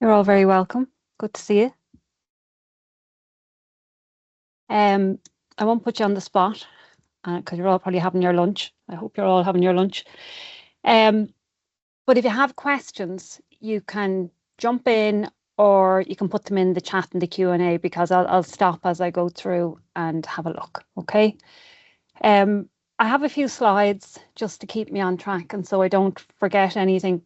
You're all very welcome. Good to see you. I won't put you on the spot because you're all probably having your lunch. I hope you're all having your lunch. But if you have questions, you can jump in or you can put them in the chat and the Q&A because I'll stop as I go through and have a look, okay? I have a few slides just to keep me on track and so I don't forget anything.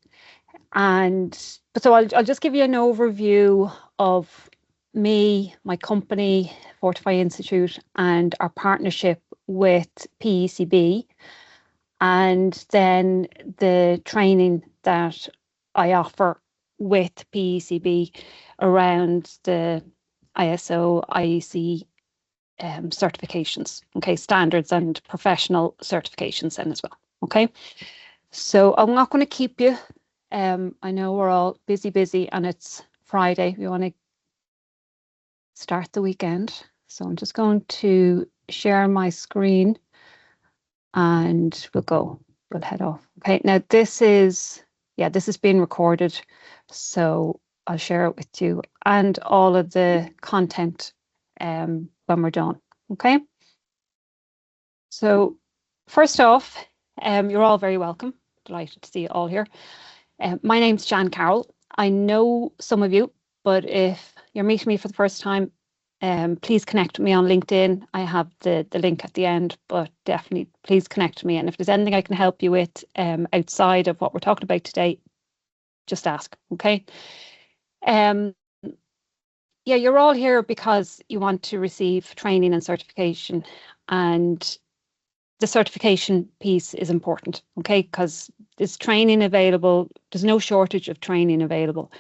So I'll just give you an overview of me, my company, Fortify Institute, and our partnership with PECB, and then the training that I offer with PECB around the ISO, IEC certifications, okay, standards and professional certifications then as well, okay? So I'm not going to keep you. I know we're all busy and it's Friday. We want to start the weekend. So I'm just going to share my screen and we'll head off. Okay, now this is being recorded. So I'll share it with you and all of the content when we're done. Okay. So first off, you're all very welcome. Delighted to see you all here. My name's Jan Carroll. I know some of you, but if you're meeting me for the first time, please connect with me on LinkedIn. I have the link at the end, but definitely please connect with me. And if there's anything I can help you with outside of what we're talking about today, just ask, okay? Yeah, you're all here because you want to receive training and certification, and the certification piece is important, okay? Because there's training available. There's no shortage of training available,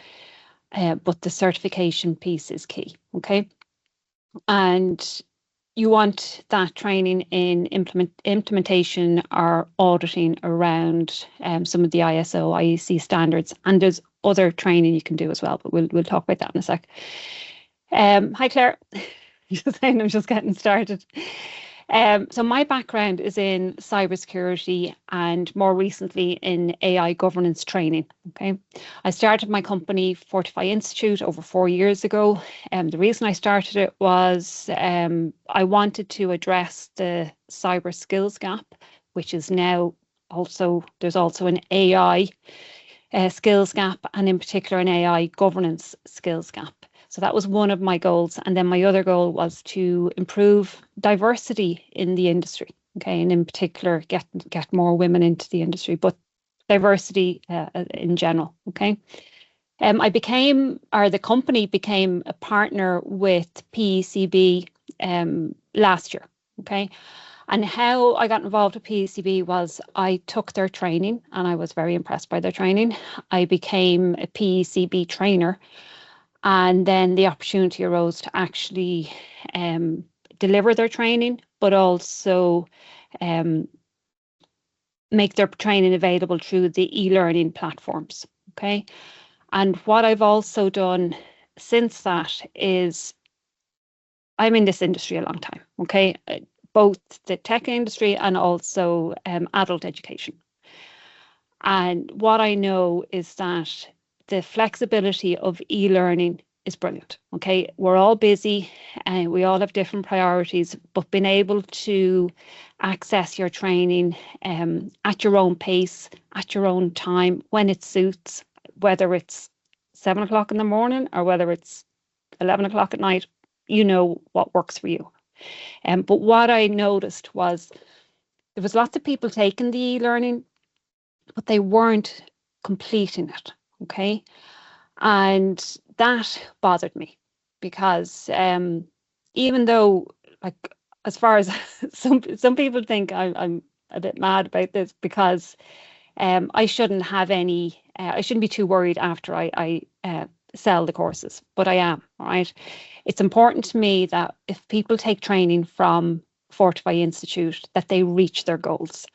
but the certification piece is key, okay? And you want that training in implementation or auditing around some of the ISO, IEC standards, and there's other training you can do as well, but we'll talk about that in a sec. Hi, Claire. Just saying, I'm just getting started. So my background is in cybersecurity and more recently in AI governance training. Okay, I started my company Fortify Institute over 4 years ago. The reason I started it was I wanted to address the cyber skills gap, which is now there's also an AI skills gap, and in particular an AI governance skills gap. So that was one of my goals. And then my other goal was to improve diversity in the industry, okay, and in particular, get more women into the industry, but diversity in general, okay. The company became a partner with PECB last year, okay. And how I got involved with PECB was I took their training and I was very impressed by their training. I became a PECB trainer. And then the opportunity arose to actually deliver their training, but also make their training available through the e-learning platforms, okay? And what I've also done since that is I'm in this industry a long time, okay? Both the tech industry and also adult education. And what I know is that the flexibility of e-learning is brilliant. Okay, we're all busy and we all have different priorities, but being able to access your training at your own pace, at your own time, when it suits, whether it's 7 o'clock in the morning or whether it's 11 o'clock at night, you know what works for you. But what I noticed was there was lots of people taking the e-learning, but they weren't completing it, okay? And that bothered me because even though, like, as far as some people think I'm a bit mad about this because I shouldn't have any, I shouldn't be too worried after I sell the courses, but I am, all right? It's important to me that if people take training from Fortify Institute, that they reach their goals.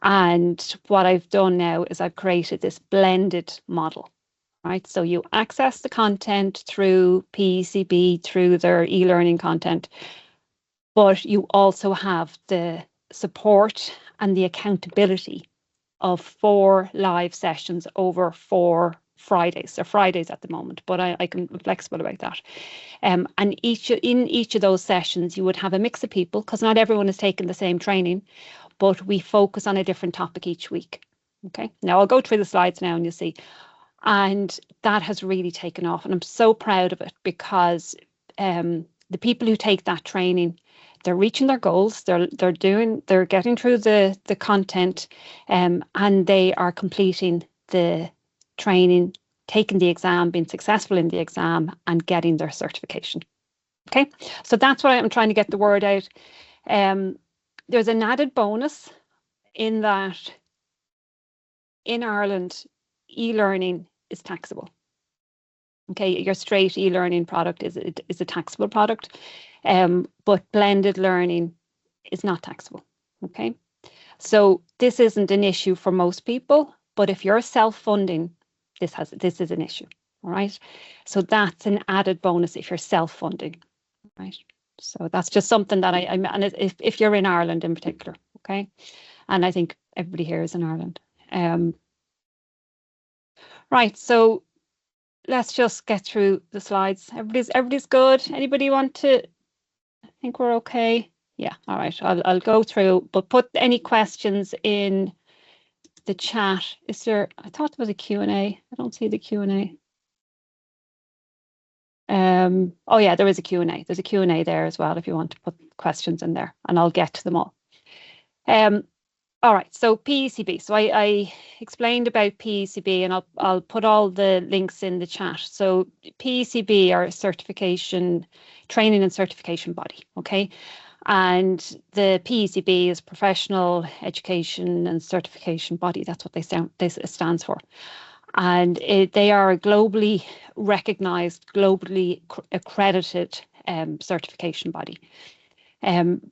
And what I've done now is I've created this blended model, right? So you access the content through PECB, through their e-learning content, but you also have the support and the accountability of 4 live sessions over 4 Fridays. They're Fridays at the moment, but I can be flexible about that. And in each of those sessions, you would have a mix of people, because not everyone is taking the same training, but we focus on a different topic each week. Okay, now I'll go through the slides now and you'll see. And that has really taken off, and I'm so proud of it, because the people who take that training, they're reaching their goals, they're getting through the content, and they are completing the training, taking the exam, being successful in the exam, and getting their certification. Okay, so that's what I'm trying to get the word out. There's an added bonus in that in Ireland, e-learning is taxable. Okay, your straight e-learning product is a taxable product, but blended learning is not taxable. Okay, so this isn't an issue for most people, but if you're self-funding, this is an issue. All right, so that's an added bonus if you're self-funding. Right, so that's just something that and if you're in Ireland in particular, okay, and I think everybody here is in Ireland. Right, so let's just get through the slides. Everybody's good. Anybody want to? I think we're okay. Yeah, all right. I'll go through, but put any questions in the chat. Is there? I thought there was a Q&A. I don't see the Q&A. Oh yeah, there is a Q&A. There's a Q&A there as well if you want to put questions in there, and I'll get to them all. All right, so PECB. So I explained about PECB, and I'll put all the links in the chat. So PECB are a certification, training and certification body, okay? And the PECB is Professional Education and Certification Body. That's what it stands for. And they are a globally recognized, globally accredited certification body.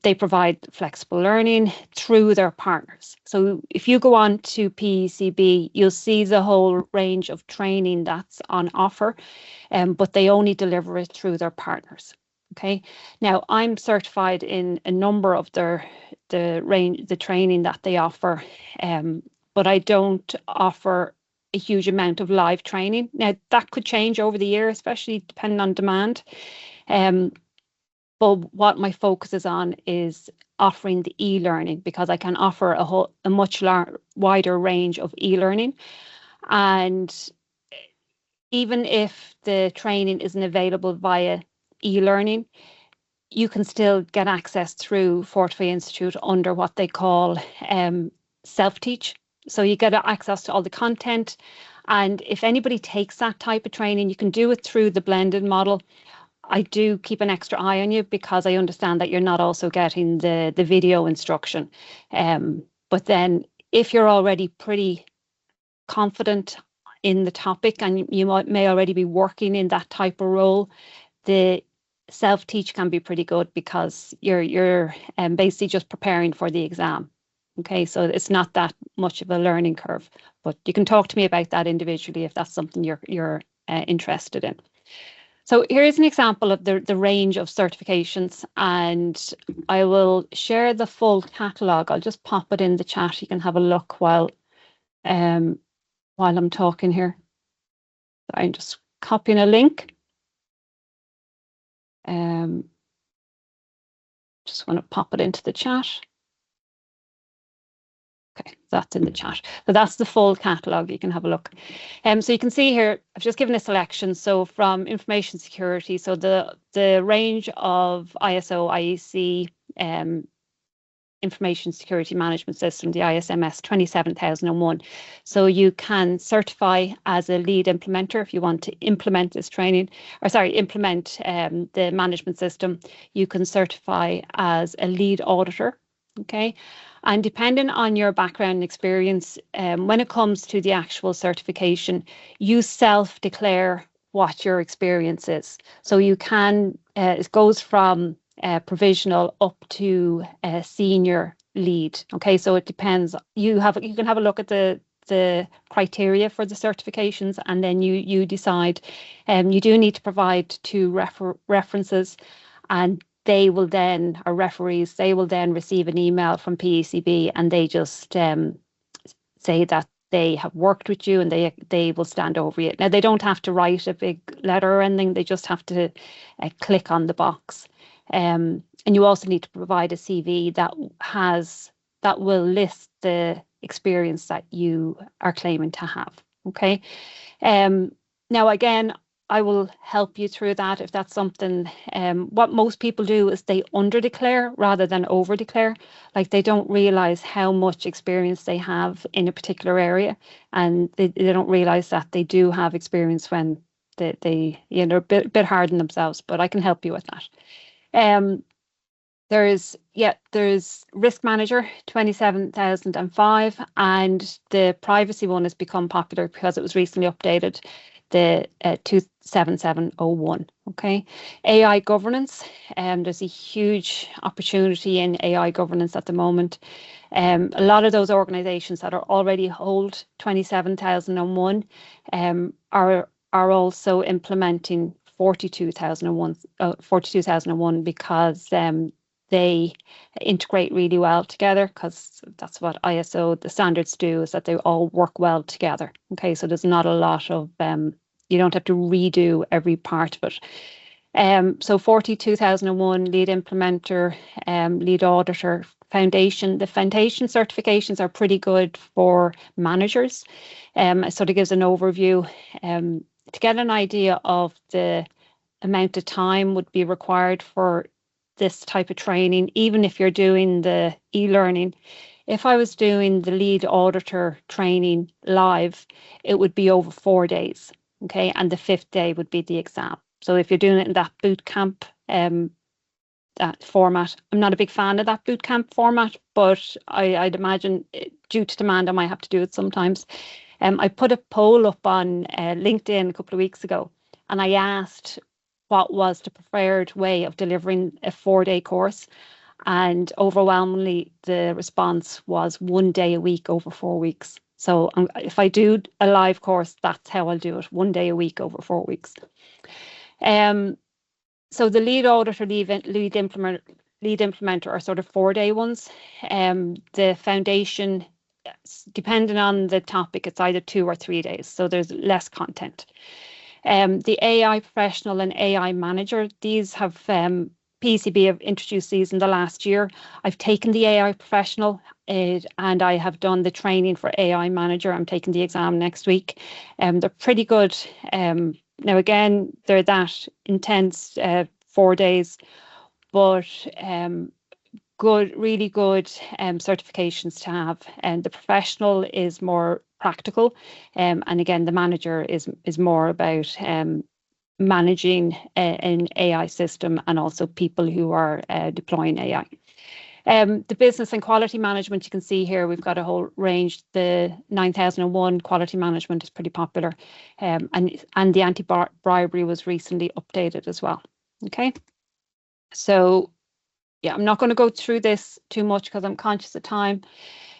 They provide flexible learning through their partners. So if you go on to PECB, you'll see the whole range of training that's on offer, but they only deliver it through their partners. Okay. Now I'm certified in a number of the training that they offer, but I don't offer a huge amount of live training. Now that could change over the year, especially depending on demand. But what my focus is on is offering the e-learning, because I can offer a much wider range of e-learning. And even if the training isn't available via e-learning, you can still get access through Fortify Institute under what they call self-teach. So you get access to all the content. And if anybody takes that type of training, you can do it through the blended model. I do keep an extra eye on you, because I understand that you're not also getting the video instruction. But then if you're already pretty confident in the topic and you may already be working in that type of role, the self-teach can be pretty good, because you're basically just preparing for the exam. Okay, so it's not that much of a learning curve, but you can talk to me about that individually if that's something you're interested in. So here's an example of the range of certifications, and I will share the full catalogue. I'll just pop it in the chat. You can have a look while I'm talking here. I'm just copying a link. Just want to pop it into the chat. Okay, that's in the chat. So that's the full catalogue. You can have a look. So you can see here, I've just given a selection. So from information security, so the range of ISO, IEC, information security management system, the ISMS 27001. So you can certify as a lead implementer if you want to implement this training, implement the management system. You can certify as a lead auditor. Okay. And depending on your background and experience, when it comes to the actual certification, you self-declare what your experience is. So you can, it goes from provisional up to senior lead. Okay, so it depends. You can have a look at the criteria for the certifications, and then you decide. You do need to provide 2 references, and they will then, or referees, they will then receive an email from PECB, and they just say that they have worked with you and they will stand over you. Now, they don't have to write a big letter or anything. They just have to click on the box. And you also need to provide a CV that will list the experience that you are claiming to have. Okay. Now, again, I will help you through that if that's something. What most people do is they under-declare rather than over-declare. Like, they don't realize how much experience they have in a particular area, and they don't realize that they do have experience when they they're a bit hard on themselves. But I can help you with that. There's Risk Manager 27005, and the privacy one has become popular because it was recently updated, the 27701. Okay, AI governance. There's a huge opportunity in AI governance at the moment. A lot of those organizations that are already hold 27001 are also implementing 42001 because they integrate really well together, because that's what ISO, the standards do, is that they all work well together. Okay, so there's not a lot of, you don't have to redo every part of it. So 42001, lead implementer, lead auditor, foundation. The foundation certifications are pretty good for managers. It sort of gives an overview to get an idea of the amount of time would be required for this type of training, even if you're doing the e-learning. If I was doing the lead auditor training live, it would be over 4 days, okay? And the 5th day would be the exam. So if you're doing it in that boot camp that format, I'm not a big fan of that boot camp format, but I'd imagine due to demand, I might have to do it sometimes. I put a poll up on LinkedIn a couple of weeks ago, and I asked what was the preferred way of delivering a 4-day course. And overwhelmingly, the response was 1 day a week over 4 weeks. So if I do a live course, that's how I'll do it, 1 day a week over 4 weeks. So the lead auditor, lead implementer are sort of 4-day ones. The foundation, depending on the topic, it's either 2 or 3 days. So there's less content. The AI professional and AI manager, these have PECB have introduced these in the last year. I've taken the AI professional and I have done the training for AI manager. I'm taking the exam next week. They're pretty good. Now, again, they're that intense 4 days, but good, really good certifications to have. And the professional is more practical, and again, the manager is more about managing an AI system and also people who are deploying AI. The business and quality management, you can see here, we've got a whole range. The 9001 quality management is pretty popular, and the anti-bribery was recently updated as well. Okay, so yeah, I'm not going to go through this too much because I'm conscious of time.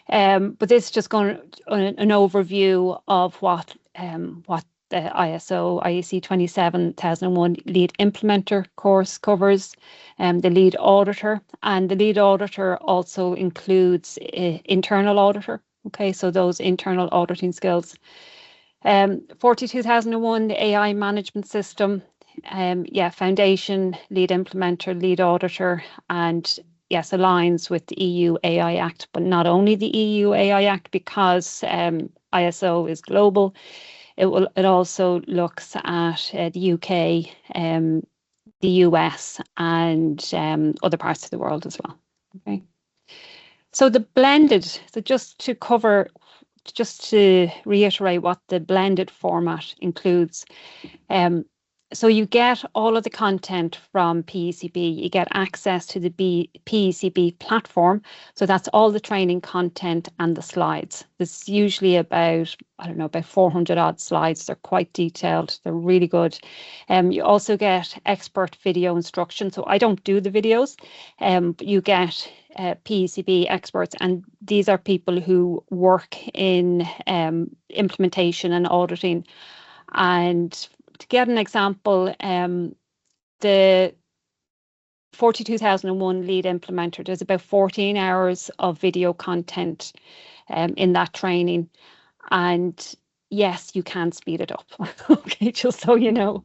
But this is just going an overview of what the ISO IEC 27001 lead implementer course covers, the lead auditor, and the lead auditor also includes internal auditor. Okay, so those internal auditing skills. 42001, the AI management system. Foundation, lead implementer, lead auditor, and yes, aligns with the EU AI Act, but not only the EU AI Act, because ISO is global. It also looks at the UK, the US, and other parts of the world as well. Okay. So the blended, so just to reiterate what the blended format includes. So you get all of the content from PECB, you get access to the PECB platform. So that's all the training content and the slides. There's usually about 400 odd slides. They're quite detailed. They're really good. You also get expert video instruction. So I don't do the videos, but you get PECB experts, and these are people who work in implementation and auditing. And to get an example, the 42001 lead implementer, there's about 14 hours of video content in that training. And yes, you can speed it up. Okay, just so you know.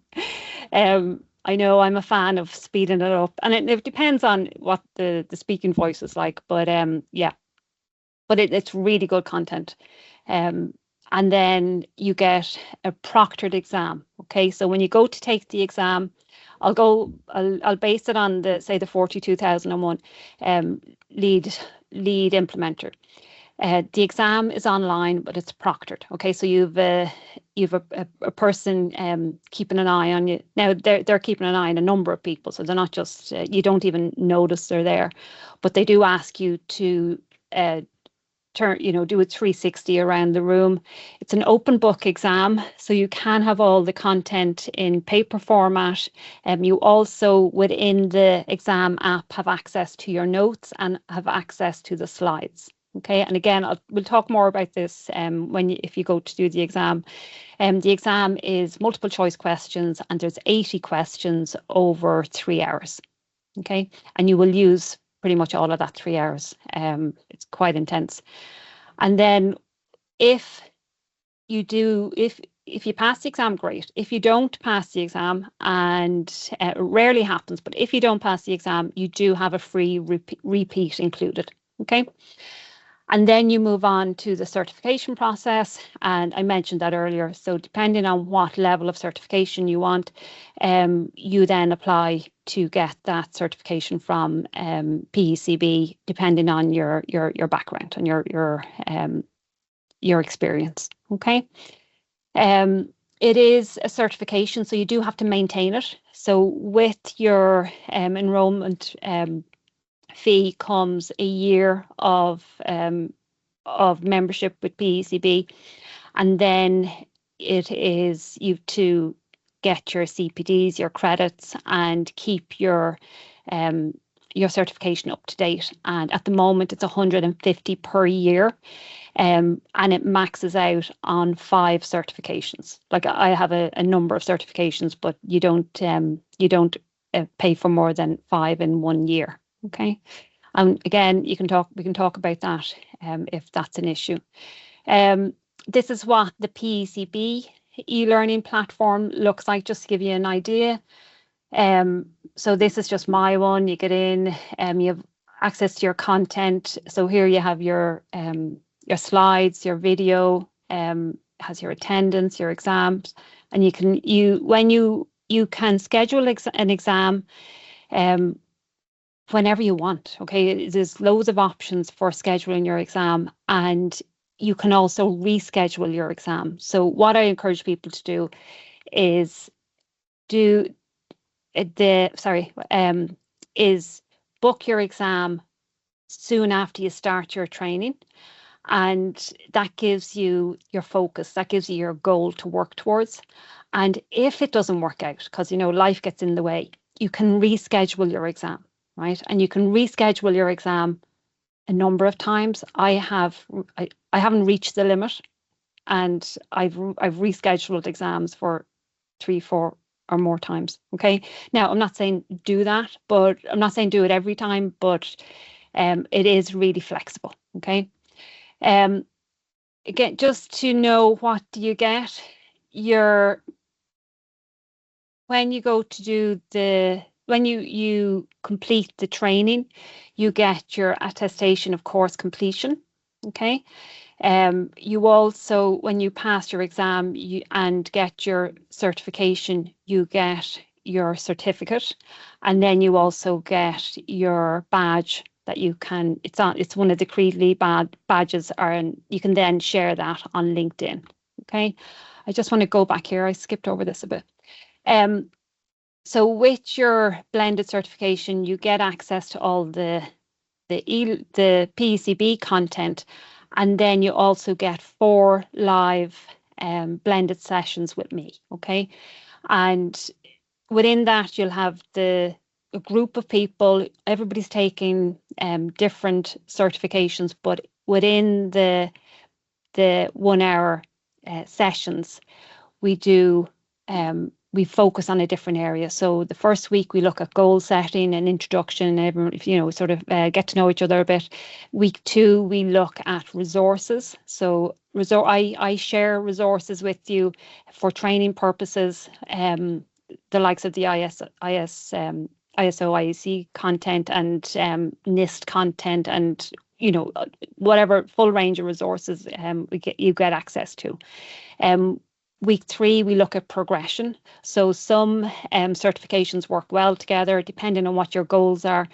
I know I'm a fan of speeding it up, and it depends on what the speaking voice is like, but yeah, but it's really good content. And then you get a proctored exam. Okay, so when you go to take the exam, I'll base it on the, say, the 42001 lead implementer. The exam is online, but it's proctored. Okay, so you've a person keeping an eye on you. Now they're keeping an eye on a number of people, so they're not just you don't even notice they're there, but they do ask you to do a 360 around the room. It's an open book exam, so you can have all the content in paper format. You also, within the exam app, have access to your notes and have access to the slides. Okay, and again, we'll talk more about this if you go to do the exam. The exam is multiple choice questions, and there's 80 questions over 3 hours. Okay, and you will use pretty much all of that 3 hours. It's quite intense. And then if you pass the exam, great. If you don't pass the exam, and it rarely happens, but if you don't pass the exam, you do have a free repeat included. Okay. And then you move on to the certification process. And I mentioned that earlier. So depending on what level of certification you want, you then apply to get that certification from PECB, depending on your background and your experience. Okay. It is a certification, so you do have to maintain it. So with your enrollment fee comes a year of membership with PECB, and then it is you to get your CPDs, your credits, and keep your certification up to date. And at the moment, it's 150 per year, and it maxes out on 5 certifications. Like I have a number of certifications, but you don't pay for more than 5 in 1 year. Okay. And again, we can talk about that if that's an issue. This is what the PECB e-learning platform looks like, just to give you an idea. So this is just my one. You get in, you have access to your content. So here you have your slides, your video, has your attendance, your exams, and you can schedule an exam whenever you want. Okay, there's loads of options for scheduling your exam, and you can also reschedule your exam. So what I encourage people to do is book your exam soon after you start your training, and that gives you your focus, that gives you your goal to work towards. And if it doesn't work out, because life gets in the way, you can reschedule your exam. Right, and you can reschedule your exam a number of times. I haven't reached the limit, and I've rescheduled exams for 3, 4, or more times. Okay, now I'm not saying do that, but I'm not saying do it every time, but it is really flexible. Okay, again, just to know what do you get, when you go to do when you complete the training, you get your attestation of course completion. Okay. You also, when you pass your exam and get your certification, you get your certificate, and then you also get your badge that you can. It's one of the Creedley badges, and you can then share that on LinkedIn. Okay. I just want to go back here. I skipped over this a bit. So with your blended certification, you get access to all the PECB content, and then you also get 4 live blended sessions with me. Okay, and within that you'll have a group of people. Everybody's taking different certifications, but within the 1 hour sessions, we we focus on a different area. So the first week we look at goal setting and introduction, everyone, sort of get to know each other a bit. Week 2, we look at resources. So I share resources with you for training purposes, the likes of the ISO, IEC content and NIST content, and whatever full range of resources you get access to. Week 3, we look at progression. So some certifications work well together, depending on what your goals are.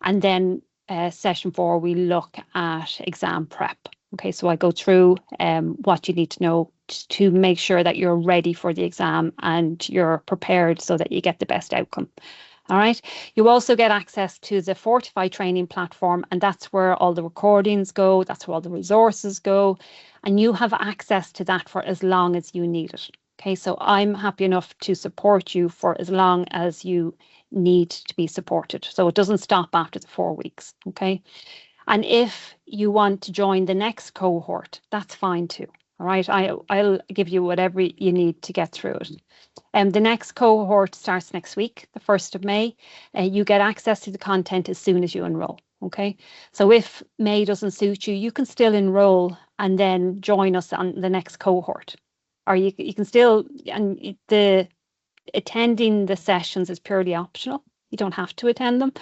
And then session 4, we look at exam prep. Okay, so I go through what you need to know to make sure that you're ready for the exam and you're prepared so that you get the best outcome. All right. You also get access to the Fortify training platform, and that's where all the recordings go. That's where all the resources go. And you have access to that for as long as you need it. Okay, so I'm happy enough to support you for as long as you need to be supported. So it doesn't stop after the 4 weeks. Okay. And if you want to join the next cohort, that's fine too. All right. I'll give you whatever you need to get through it. The next cohort starts next week, the 1st of May. You get access to the content as soon as you enroll. Okay, so if May doesn't suit you, you can still enroll and then join us on the next cohort. Or you can still, and the attending the sessions is purely optional. You don't have to attend them.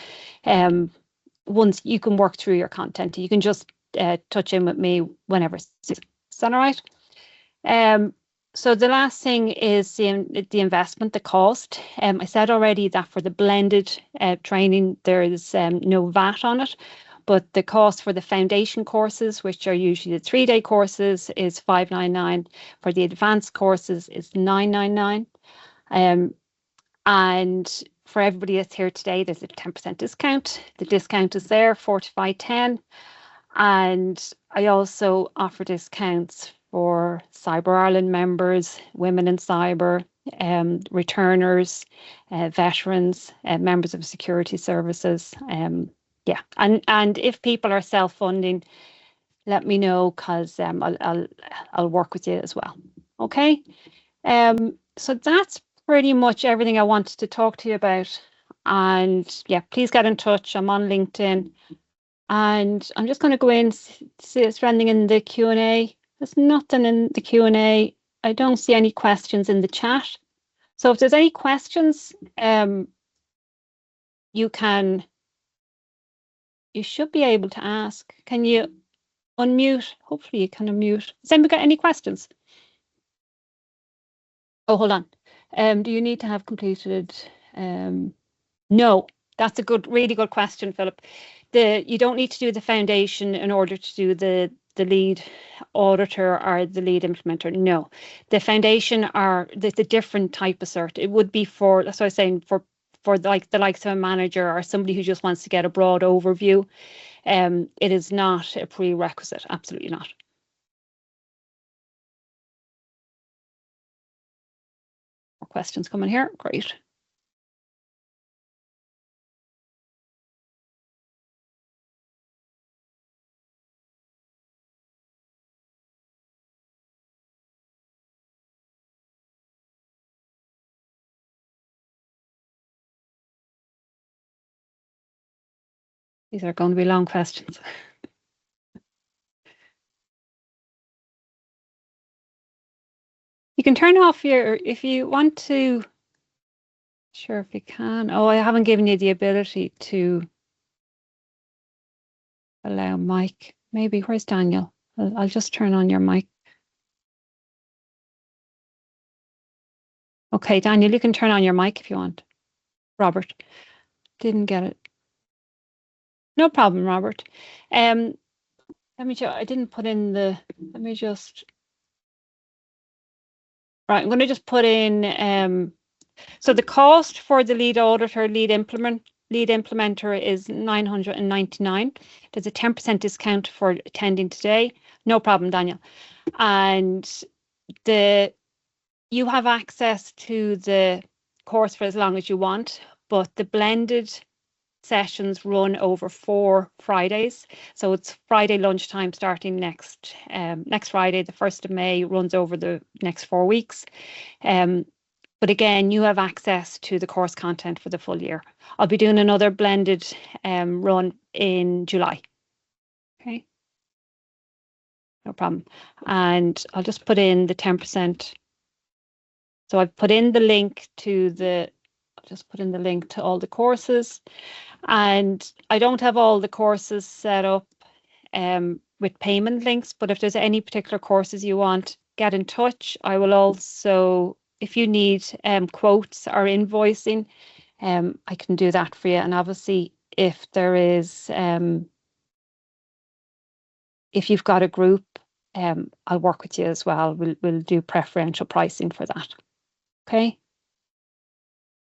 Once you can work through your content, you can just touch in with me whenever. Is that all right? So the last thing is the investment, the cost. I said already that for the blended training, there is no VAT on it, but the cost for the foundation courses, which are usually the 3-day courses, is $599. For the advanced courses, is $999. And for everybody that's here today, there's a 10% discount. The discount is there, Fortify10. And I also offer discounts for Cyber Ireland members, women in cyber, returners, veterans, members of security services. Yeah, and if people are self-funding, let me know, because I'll work with you as well. Okay, so that's pretty much everything I wanted to talk to you about. And yeah, please get in touch. I'm on LinkedIn. And I'm just going to go in, see it's running in the Q&A. There's nothing in the Q&A. I don't see any questions in the chat. So if there's any questions, you should be able to ask. Can you unmute? Hopefully you can unmute. Has anybody got any questions? Oh, hold on. Do you need to have completed? No, that's a really good question, Philip. You don't need to do the foundation in order to do the lead auditor or the lead implementer. No, the foundation are the different type of cert. It would be for, that's what I was saying, for like the likes of a manager or somebody who just wants to get a broad overview. It is not a prerequisite. Absolutely not. More questions coming here. Great. These are going to be long questions. You can turn off if you want to. Sure, if you can. Oh, I haven't given you the ability to allow mic. Maybe, where's Daniel? I'll just turn on your mic. Okay, Daniel, you can turn on your mic if you want. Robert, didn't get it. No problem, Robert. Let me just, I didn't put in let me just, right, I'm going to just put in, so the cost for the lead auditor, lead implementer is $999. There's a 10% discount for attending today. No problem, Daniel. And you have access to the course for as long as you want, but the blended sessions run over 4 Fridays. So it's Friday lunchtime starting next Friday, the 1st of May, runs over the next 4 weeks. But again, you have access to the course content for the full year. I'll be doing another blended run in July. Okay, no problem. And I'll just put in the 10%. So I've put in the link to I'll just put in the link to all the courses. And I don't have all the courses set up with payment links, but if there's any particular courses you want, get in touch. I will also, if you need quotes or invoicing, I can do that for you. And obviously, if there is, if you've got a group, I'll work with you as well. We'll do preferential pricing for that. Okay.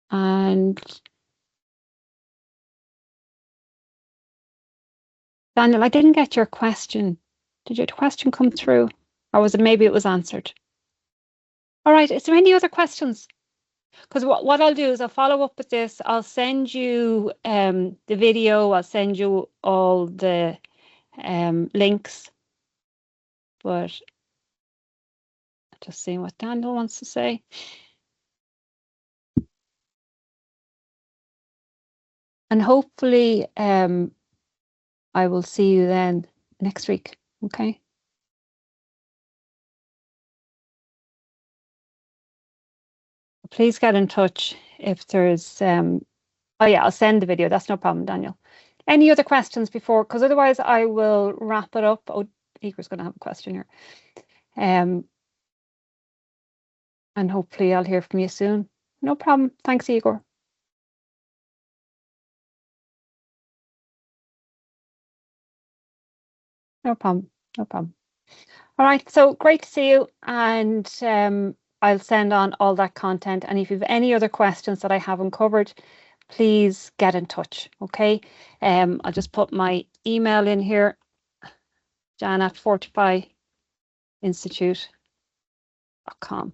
And Daniel, I didn't get your question. Did your question come through? Or was it maybe it was answered? All right. Is there any other questions? Because what I'll do is I'll follow up with this. I'll send you the video. I'll send you all the links. But just seeing what Daniel wants to say. And hopefully I will see you then next week. Okay. Please get in touch if there's oh yeah, I'll send the video. That's no problem, Daniel. Any other questions before? Because otherwise I will wrap it up. Oh, Igor's going to have a question here. And hopefully I'll hear from you soon. No problem. Thanks, Igor. No problem. No problem. All right. So great to see you. And I'll send on all that content. And if you have any other questions that I haven't covered, please get in touch. Okay. I'll just put my email in here, jan@fortifyinstitute.com.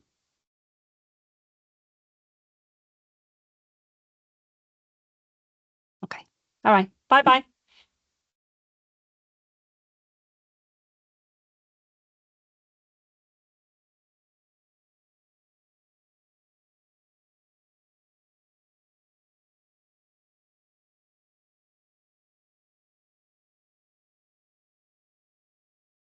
Okay. All right. Bye-bye.